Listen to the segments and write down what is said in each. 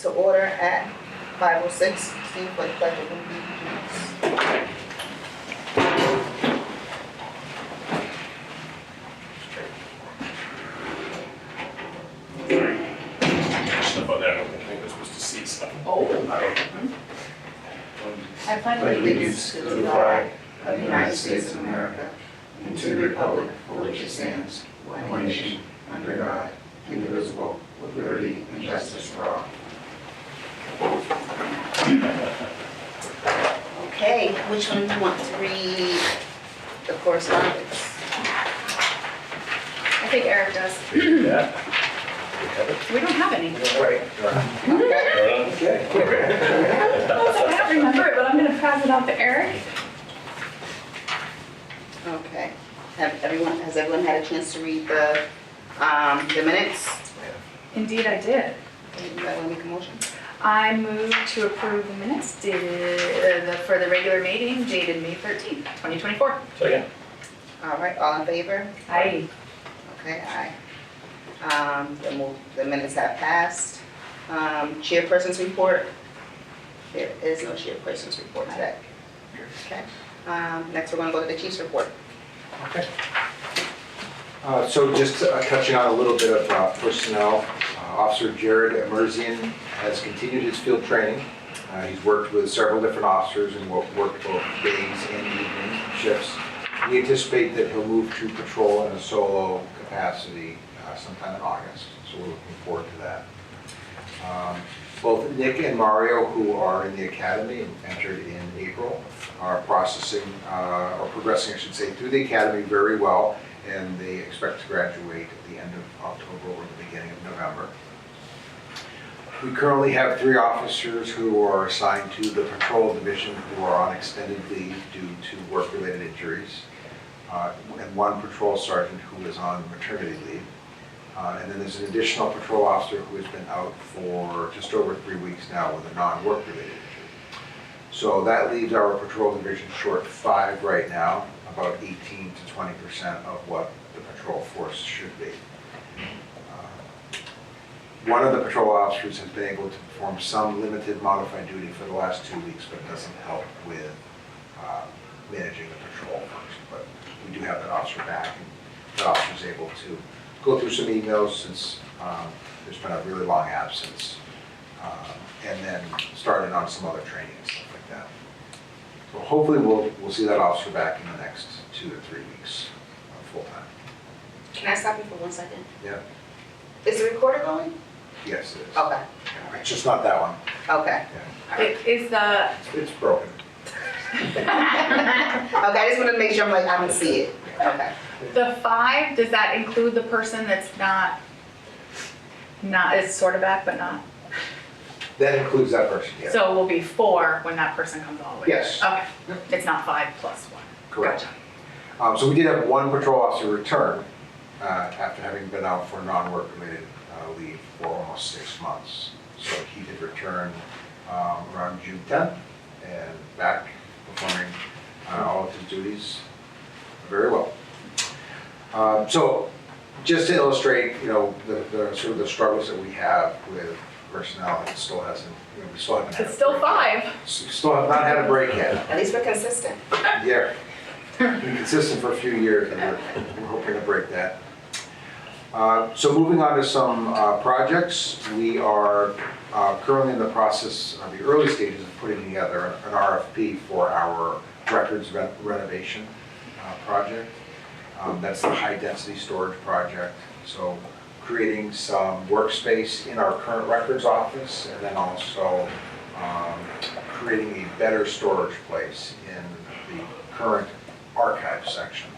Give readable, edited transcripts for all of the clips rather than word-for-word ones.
to order at 5:06. Stand for the pledge of allegiance. Stuff on that, I don't think we're supposed to see stuff. Oh. I pledge allegiance to the flag of the United States of America and to the republic for which it stands, one nation, under God, indivisible, with liberty and justice for all. Okay, which one do you want to read? The correspondence. I think Eric does. Yeah. We don't have any. Right. Okay. I don't remember it, but I'm gonna pass it out to Eric. Okay. Has everyone had a chance to read the minutes? Indeed, I did. You want to make a motion? I move to approve the minutes for the regular meeting dated May 13th, 2024. Second. All right, all in favor? Aye. Okay, aye. The minutes have passed. Chairperson's report. There is no chairperson's report today. Okay. Next, we're going to go to the chief's report. Okay. So just touching on a little bit of personnel, Officer Jared Emerzian has continued his field training. He's worked with several different officers and worked both days and evening shifts. We anticipate that he'll move to patrol in a solo capacity sometime in August, so we're looking forward to that. Both Nick and Mario, who are in the academy and entered in April, are progressing, I should say, through the academy very well, and they expect to graduate at the end of October or the beginning of November. We currently have 3 officers who are assigned to the patrol division who are on extended leave due to work-related injuries, and 1 patrol sergeant who is on maternity leave. And then there's an additional patrol officer who has been out for just over 3 weeks now with a non-work related injury. So that leaves our patrol division short 5 right now, about 18 to 20% of what the patrol force should be. One of the patrol officers has been able to perform some limited modified duty for the last 2 weeks, but it doesn't help with managing the patrol function. But we do have that officer back, and that officer is able to go through some emails since there's been a really long absence, and then started on some other training and stuff like that. So hopefully we'll see that officer back in the next 2 to 3 weeks, full time. Can I stop you for 1 second? Yeah. Is the recorder going? Yes, it is. Okay. It's just not that one. Okay. Yeah. It's broken. Okay, I just wanted to make sure I don't see it. Okay. The 5, does that include the person that's not is sort of back, but not? That includes that person, yeah. So it will be 4 when that person comes all the way? Yes. Okay, it's not 5 plus 1. Correct. Gotcha. So we did have 1 patrol officer return after having been out for non-work related leave for almost 6 months. So he did return around June 10th and back performing all of his duties very well. So just to illustrate, the sort of the struggles that we have with personnel, it still hasn't, we still haven't had. It's still 5. Still have not had a break yet. At least we're consistent. Yeah, been consistent for a few years, and we're hoping to break that. So moving on to some projects, we are currently in the process of the early stages of putting together an RFP for our records renovation project. That's the high density storage project. So creating some workspace in our current records office, and then also creating a better storage place in the current archive section.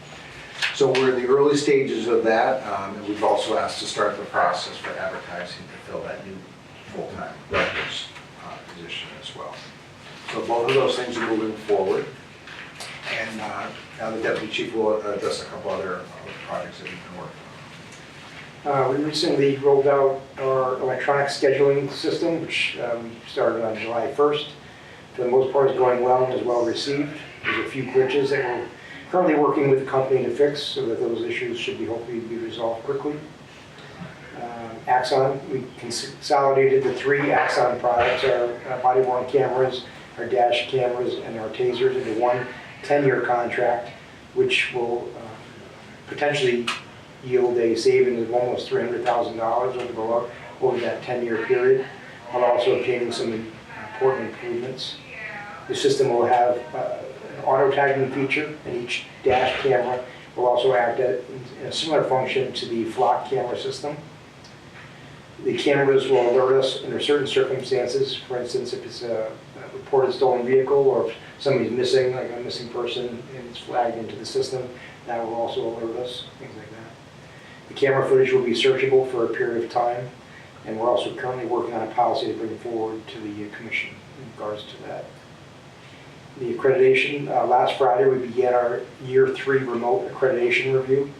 So we're in the early stages of that, and we've also asked to start the process for advertising to fill that new full-time records position as well. So both of those things are moving forward. And now the deputy chief will address a couple other projects that we've been working on. We recently rolled out our electronic scheduling system, which we started on July 1st. For the most part, it's going well and is well received. There's a few glitches that we're currently working with the company to fix, so that those issues should hopefully be resolved quickly. Axon, we consolidated the 3 Axon products, our body-worn cameras, our dash cameras, and our tasers into one 10-year contract, which will potentially yield a savings of almost $300,000 over that 10-year period, while also obtaining some important improvements. The system will have an auto-tagging feature, and each dash camera will also act in a similar function to the flock camera system. The cameras will alert us under certain circumstances. For instance, if it's a reported stolen vehicle or if somebody's missing, like a missing person, and it's flagged into the system, that will also alert us, things like that. The camera footage will be searchable for a period of time, and we're also currently working on a policy to bring forward to the commission in regards to that. The accreditation, last Friday we began our year 3 remote accreditation review.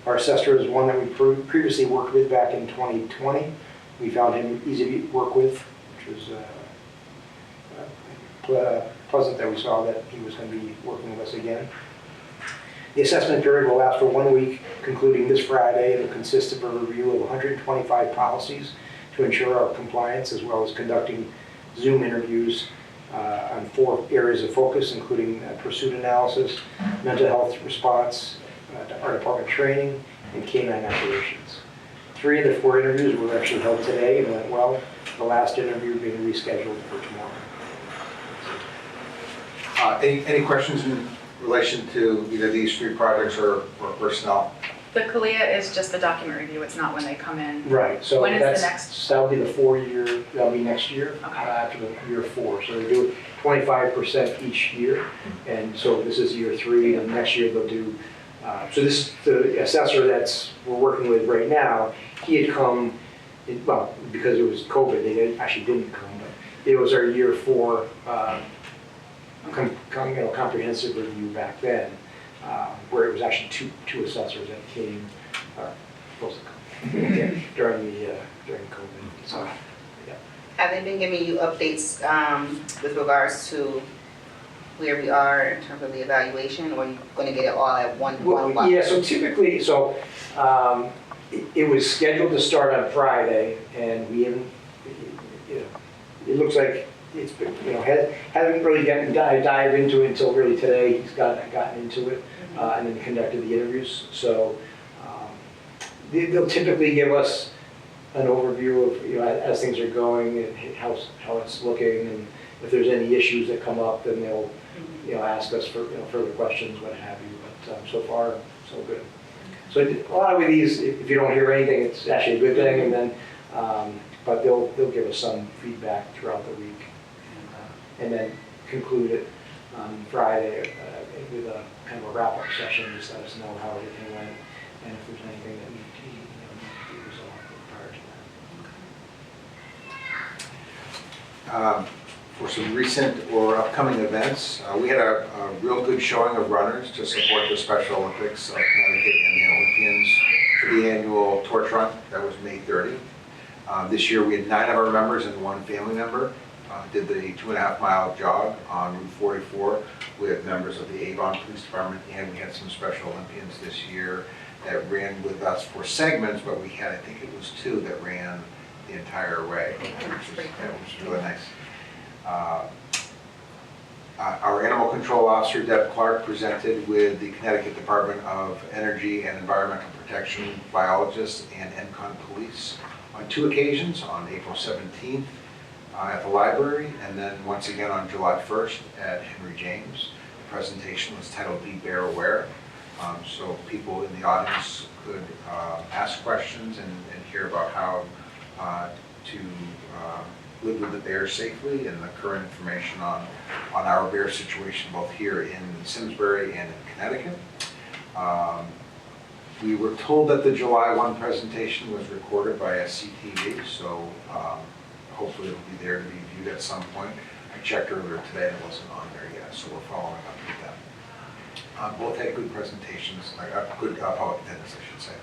Our assessor is one that we previously worked with back in 2020. We found him easy to work with, which was pleasant that we saw that he was going to be working with us again. The assessment period will last for 1 week, concluding this Friday. It will consist of a review of 125 policies to ensure our compliance, as well as conducting Zoom interviews on 4 areas of focus, including pursuit analysis, mental health response, our department training, and canine operations. 3 of the 4 interviews were actually held today and went well. The last interview being rescheduled for tomorrow. Any questions in relation to either these 3 projects or personnel? The CALIA is just the document review, it's not when they come in. Right, so When is the that's, next? that'll be the 4-year, that'll be next year, Okay. after the year 4. So they do 25% each year, and so this is year 3, and next year they'll do, so this, the assessor that's we're working with right now, he had come, well, because it was COVID, actually didn't come, but it was our year 4 comprehensive review back then, where it was actually two assessors that came, supposed to come during COVID. So, yeah. Have they been giving you updates with regards to where we are in terms of the evaluation, or are you going to get it all at one Well, yeah, so typically, it was scheduled to start on Friday, and we haven't, it looks like it's been, hasn't really dive into it until really today. He's gotten into it, and then conducted the interviews. So they'll typically give us an overview of, as things are going and how it's looking, and if there's any issues that come up, then they'll, ask us for, further questions, what have you. But so far, so good. So a lot of these, if you don't hear anything, it's actually a good thing, and then, but they'll give us some feedback throughout the week, and then conclude it on Friday with a kind of a wrap-up session, just let us know how everything went, and if there's anything that needs to be resolved prior to that. For some recent or upcoming events, we had a real good showing of runners to support the Special Olympics of Connecticut and the Olympians for the annual torch run. That was May 30. This year we had 9 of our members and 1 family member. Did the 2.5-mile jog on Route 44 with members of the Avon Police Department, and we had some Special Olympians this year that ran with us for segments, but we had, I think it was 2 that ran the entire way, which was really nice. Our animal control officer, Deb Clark, presented with the Connecticut Department of Energy and Environmental Protection biologists and ENCON police on 2 occasions, on April 17th at the library, and then once again on July 1st at Henry James. The presentation was titled Be Bear Aware, so people in the audience could ask questions and hear about how to live with the bear safely, and the current information on our bear situation both here in Simsbury and in Connecticut. We were told that the July 1 presentation was recorded by SCTV, so hopefully it'll be there to be viewed at some point. I checked earlier today and it wasn't on there yet, so we're following up with them. Both had good presentations, good public attendance, I should say,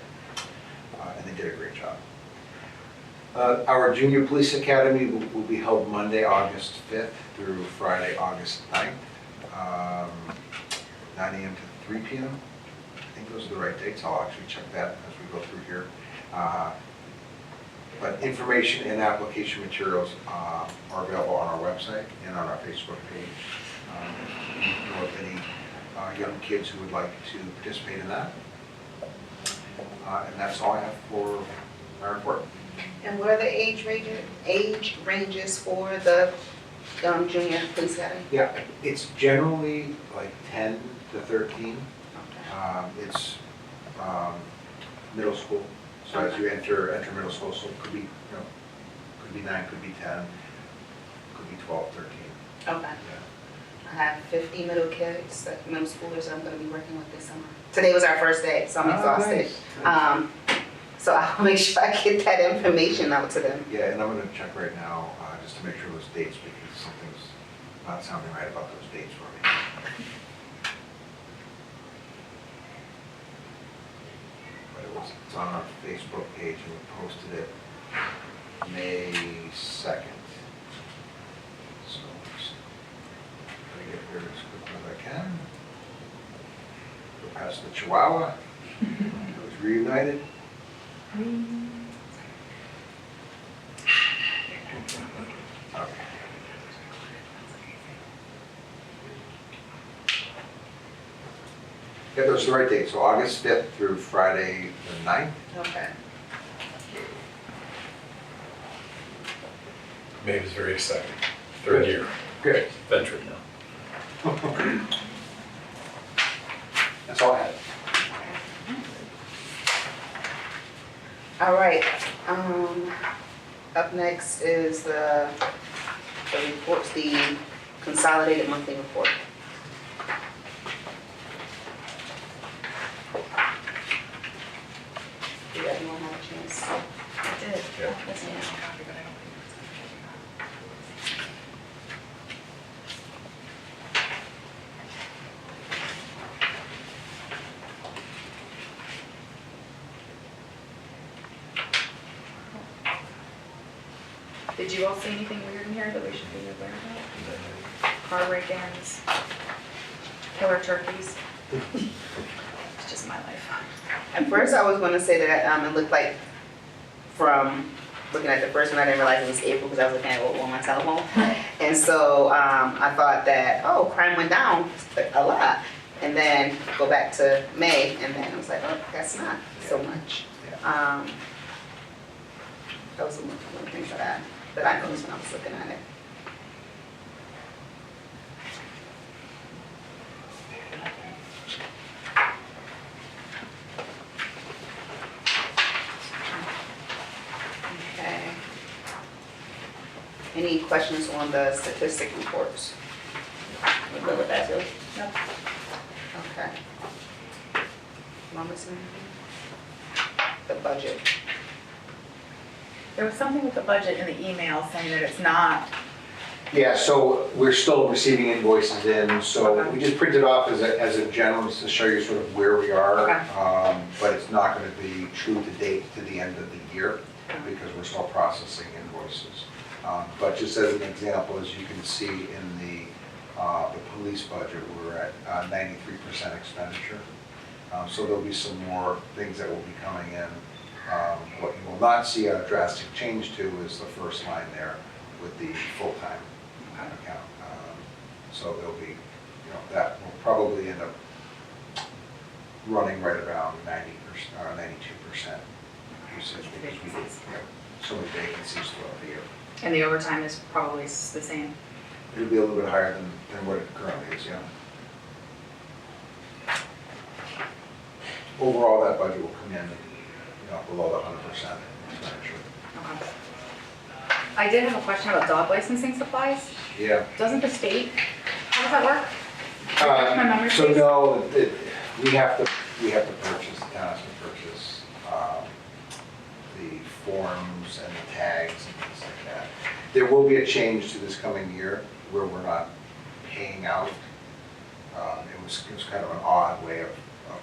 and they did a great job. Our Junior Police Academy will be held Monday, August 5th through Friday, August 9th, 9 a.m. to 3 p.m. I think those are the right dates. I'll actually check that as we go through here. But information and application materials are available on our website and on our Facebook page. If you know of any young kids who would like to participate in that. And that's all I have for my report. And what are the age ranges for the junior police academy? Yeah, it's generally like 10 to 13. Okay. It's middle school, so as you enter middle school, so it could be, could be 9, could be 10, could be 12, 13. Okay. Yeah. I have 50 middle kids, middle schoolers that I'm gonna be working with this summer. Today was our first day, so I'm exhausted. Nice. So I'll make sure I get that information out to them. Yeah, and I'm gonna check right now, just to make sure those dates, because something's not sounding right about those dates for me. But it's on our Facebook page, and we posted it May 2nd. So, just try to get here as quick as I can. Go past the Chihuahua. It was reunited. Okay. Yeah, those are the right dates, so August 5th through Friday the 9th. Okay. Mae was very excited. Third year, Good. veteran now. That's all I had. All right, up next is the reports, the consolidated monthly report. Did everyone have a chance? I did. Yeah. That's an extra copy, but I don't think it's- Did you all see anything weird in here that we should be aware of? Car break-ins, killer turkeys. It's just my life. At first, I was gonna say that it looked like, from looking at the first one, I didn't realize it was April because I was looking at it on my telephone. And so I thought that, oh, crime went down a lot. And then go back to May, and then I was like, oh, that's not so much. Yeah. That was one of the things that I noticed when I was looking at it. Okay. Any questions on the statistic reports? We good with that, too? Yep. Okay. Mama, something? The budget. There was something with the budget in the email saying that it's not. Yeah, so we're still receiving invoices in, so Okay. we just printed off as a general, just to show you sort of where we are. Okay. But it's not gonna be true to date to the end of the year, because we're still processing invoices. But just as an example, as you can see in the police budget, we're at 93% expenditure. So there'll be some more things that will be coming in. What you will not see a drastic change to is the first line there with the full-time account. So there'll be, that will probably end up running right around 90% or 92% usage, because we get so many vacancies throughout the year. And the overtime is probably the same. It'll be a little bit higher than what it currently is, yeah. Overall, that budget will come in, below the 100% expenditure. Okay. I did have a question about dog licensing supplies. Yeah. Doesn't the state, how does that work? Refresh my memory, So please. no, we have to purchase, the town has to purchase the forms and the tags and things like that. There will be a change to this coming year where we're not paying out. It was kind of an odd way of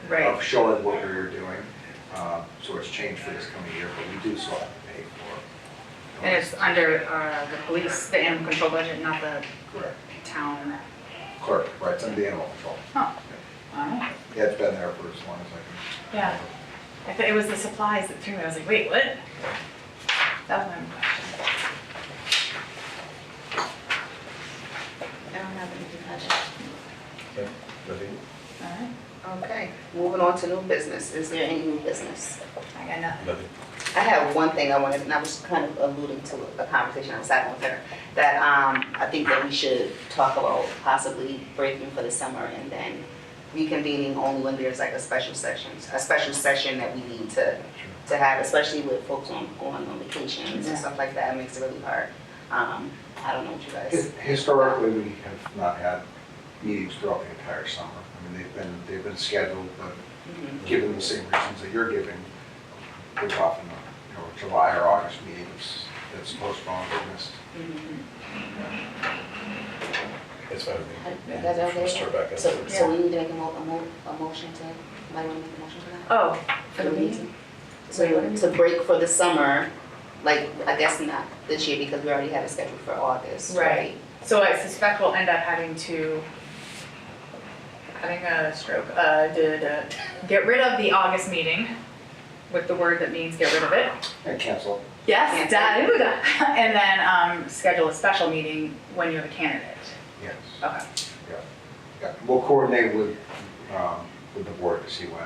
Right. showing what we were doing. So it's changed for this coming year, but we do still have to pay for. And it's under the police, the animal control budget, not the Correct. town. Clerk, right, it's under the animal control. Oh, all right. Yeah, it's been there for as long as I can. Yeah. I thought it was the supplies that threw me. I was like, wait, what? That was my only question. I don't have anything else. Okay, nothing? All right, Okay, moving on to new business. Is there any new business? I got nothing. Nothing. I have one thing I wanted, and I was kind of alluding to a conversation I was having with her, that I think that we should talk about possibly breaking for the summer and then reconvening only when there's like a special session that we need to have, especially with folks going on vacations and stuff like that. It makes it really hard. I don't know what you guys. Historically, we have not had meetings throughout the entire summer. I mean, they've been scheduled, but Mhm. given the same reasons that you're giving, there's often, July or August meetings that's postponed or missed. Mhm. It's fine with me. You guys are okay? We'll start back up. So we need to make a motion to, somebody want to make a motion for that? Oh, for the meeting? Wait, what do you To break for the summer, like, I guess not this year because we already have it scheduled for August, right? Right. So I suspect we'll end up having a stroke, get rid of the August meeting with the word that means get rid of it. And cancel. Yes, and then schedule a special meeting when you have a candidate. Yes. Okay. Yeah. We'll coordinate with the board to see when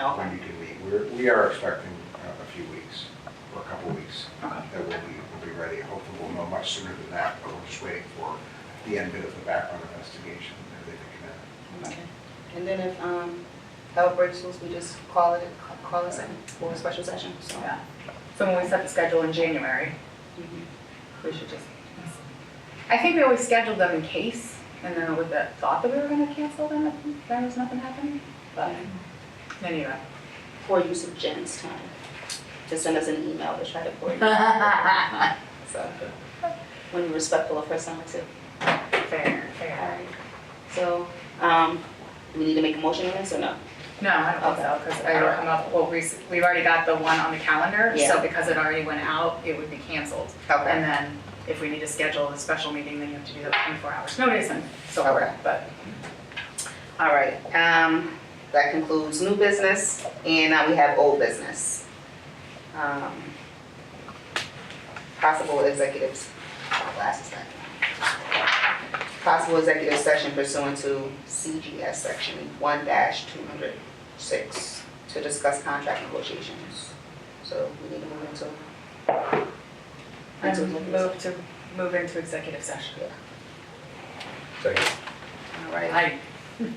Okay. you can meet. We are expecting a few weeks, or a couple weeks, Okay. that we'll be ready. Hopefully we'll know much sooner than that, but we're just waiting for the end bit of the background investigation, and they can come in. Okay. And then if, hell breaks loose, we just call us in for a special session, so. Yeah. So when we set the schedule in January, Mhm. we should just, I think we always scheduled them in case, and then with the thought that we were gonna cancel them if there was nothing happening, but anyway. Poor use of Jen's time. Just send us an email to try to coordinate. So, when you're respectful of her summer too. Fair. Alright. So, do we need to make a motion on this or no? No, I don't think so, because I will come up, well, we've already got the one on the calendar, so Yeah. because because it already went out, it would be canceled. Okay. And then if we need to schedule a special meeting, then you have to do that 24 hours notice and so forth, Okay. but. All right, that concludes new business, and now we have old business. Possible executives, glasses back. Possible executive session pursuant to CGS section 1-206 to discuss contract negotiations. So we need to move into. Move into executive session. Yeah. Second. All right. Aye.